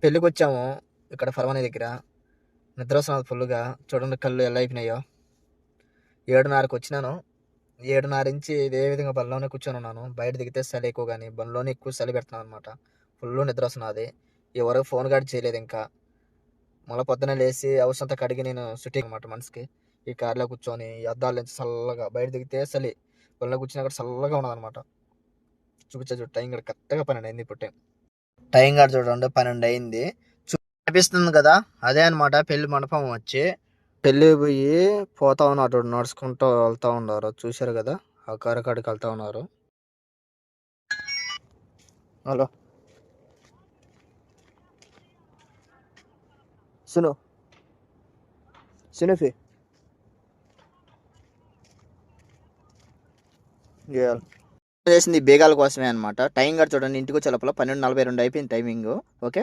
పెళ్ళికి వచ్చాము ఇక్కడ ఫర్వానీ దగ్గర. నిద్ర వస్తున్నది ఫుల్గా. చూడండి కళ్ళు ఎలా అయిపోయినాయో. 7:30కి వచ్చినాను. 7:30 నుంచి ఇదే విధంగా బండిలోనే కూర్చొని ఉన్నాను. బయట దిగితే చలి ఎక్కువ, కానీ బండిలోనే ఎక్కువ చలి పెడుతున్నాను అనమాట. ఫుల్ నిద్ర వస్తున్నది. ఎవరికి ఫోన్ గాడి చేయలేదు ఇంకా. మళ్ళీ పొద్దున్నే లేచి అవసరంతా కడిగి నేను షూటింగ్ అనమాట మనసుకి. ఈ కార్లో కూర్చొని ఈ అద్దాల నుంచి చల్లగా బయట దిగితే చలి, బండిలో కూర్చున్నా కూడా చల్లగా ఉన్నదనమాట. చూపించా చూడు టైం కూడా కరెక్ట్గా 12 అయింది. ఇప్పుడు టైం కూడా చూడండి 12 అయింది. కనిపిస్తుంది కదా, అదే అనమాట పెళ్లి మండపం. వచ్చి పెళ్ళి పోయి పోతా ఉన్నారు, నడుచుకుంటూ వెళ్తా ఉన్నారు. చూశారు కదా, ఆ కారు కాడికి వెళ్తా ఉన్నారు. హలో సును సునుఫీ చేసింది బేగాల కోసమే అనమాట. టైం కూడా చూడండి, ఇంటికి వచ్చే లోపల 12:42 అయిపోయింది టైమింగ్. ఓకే.